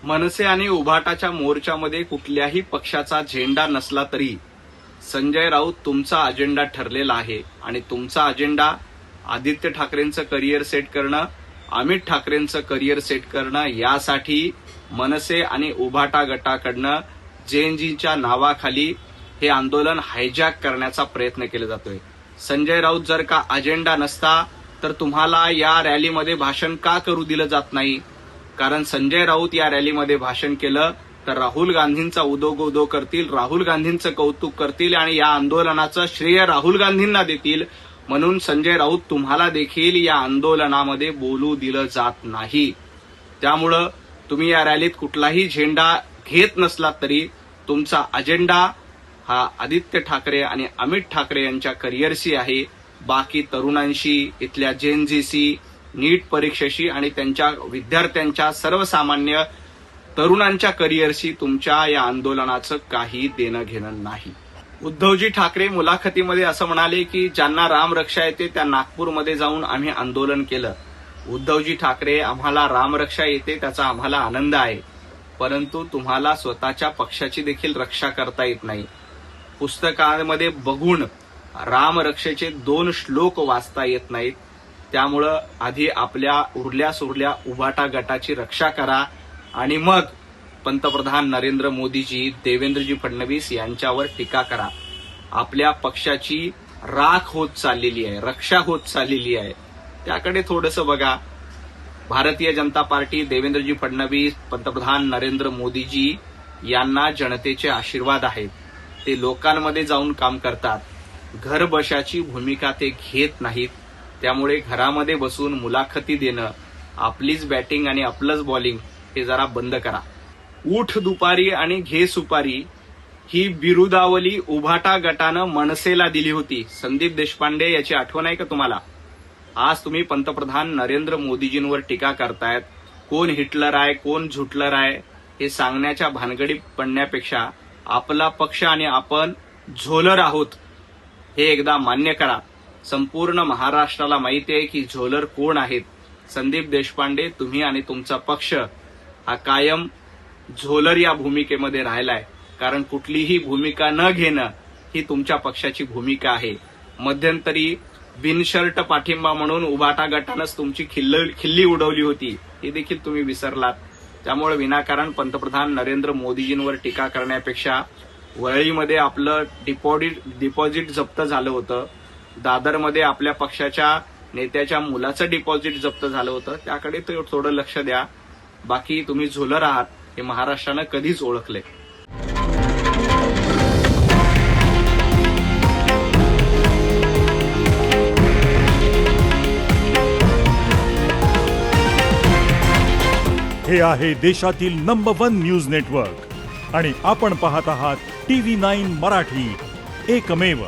मनसे आणि उभाटाच्या मोर्चामध्ये कुठल्याही पक्षाचा झेंडा नसला तरी संजय राऊत तुमचा अजेंडा ठरलेला आहे आणि तुमचा अजेंडा आदित्य ठाकरेंचं करिअर सेट करणं, अमित ठाकरेंचं करिअर सेट करणं, यासाठी मनसे आणि उभाटा गटाकडनं जेएनजीच्या नावाखाली हे आंदोलन हायजॅक करण्याचा प्रयत्न केला जातोय। संजय राऊत जर का अजेंडा नसता तर तुम्हाला या रॅलीमध्ये भाषण का करू दिलं जात नाही? कारण संजय राऊत या रॅलीमध्ये भाषण केलं तर राहुल गांधींचा उदो करतील, राहुल गांधींचं कौतुक करतील आणि या आंदोलनाचं श्रेय राहुल गांधींना देतील। म्हणून संजय राऊत तुम्हाला देखील या आंदोलनामध्ये बोलू दिलं जात नाही। त्यामुळं तुम्ही या रॅलीत कुठलाही झेंडा घेत नसलात तरी तुमचा अजेंडा हा आदित्य ठाकरे आणि अमित ठाकरे यांच्या करिअरशी आहे, बाकी तरुणांशी, इथल्या जेएनजीशी, नीट परीक्षेशी आणि त्यांच्या विद्यार्थ्यांच्या, सर्वसामान्य तरुणांच्या करिअरशी तुमच्या या आंदोलनाचं काही देणं घेणं नाही। उद्धवजी ठाकरे मुलाखतीमध्ये असं म्हणाले की ज्यांना रामरक्षा येते त्या नागपूरमध्ये जाऊन आम्ही आंदोलन केलं। उद्धवजी ठाकरे, आम्हाला रामरक्षा येते त्याचा आम्हाला आनंद आहे, परंतु तुम्हाला स्वतःच्या पक्षाची देखील रक्षा करता येत नाही। पुस्तकामध्ये बघून रामरक्षेचे 2 श्लोक वाचता येत नाहीत। त्यामुळं आधी आपल्या उरल्या सुरल्या उभाटा गटाची रक्षा करा आणि मग पंतप्रधान नरेंद्र मोदीजी, देवेंद्रजी फडणवीस यांच्यावर टीका करा। आपल्या पक्षाची राख होत चाललेली आहे, रक्षा होत चाललेली आहे, त्याकडे थोडंसं बघा। भारतीय जनता पार्टी, देवेंद्रजी फडणवीस, पंतप्रधान नरेंद्र मोदीजी यांना जनतेचे आशीर्वाद आहेत। ते लोकांमध्ये जाऊन काम करतात, घर बशाची भूमिका ते घेत नाहीत। त्यामुळे घरामध्ये बसून मुलाखती देणं, आपलीच बॅटिंग आणि आपलंच बॉलिंग हे जरा बंद करा। उठ दुपारी आणि घे सुपारी ही बिरुदावली उभाटा गटानं मनसेला दिली होती। संदीप देशपांडे याची आठवण आहे का तुम्हाला? आज तुम्ही पंतप्रधान नरेंद्र मोदीजींवर टीका करतायत। कोण हिटलर आहे, कोण झुटलर आहे हे सांगण्याच्या भानगडीत पडण्यापेक्षा आपला पक्ष आणि आपण झोलर आहोत हे एकदा मान्य करा। संपूर्ण महाराष्ट्राला माहिती आहे की झोलर कोण आहेत। संदीप देशपांडे, तुम्ही आणि तुमचा पक्ष हा कायम झोलर या भूमिकेमध्ये राहिलाय, कारण कुठलीही भूमिका न घेणं ही तुमच्या पक्षाची भूमिका आहे। मध्यंतरी बिनशर्त पाठिंबा म्हणून उभाटा गटानंच तुमची खिल्ली उडवली होती, हे देखील तुम्ही विसरलात। त्यामुळे विनाकारण पंतप्रधान नरेंद्र मोदीजींवर टीका करण्यापेक्षा वरळीमध्ये आपलं डिपॉझिट जप्त झालं होतं, दादरमध्ये आपल्या पक्षाच्या नेत्याच्या मुलाचं डिपॉझिट जप्त झालं होतं, त्याकडे थोडं लक्ष द्या। बाकी तुम्ही झोलर आहात हे महाराष्ट्रानं कधीच ओळखले। हे आहे देशातील नंबर 1 न्यूज नेटवर्क आणि आपण पाहत आहात TV9 मराठी, एकमेव।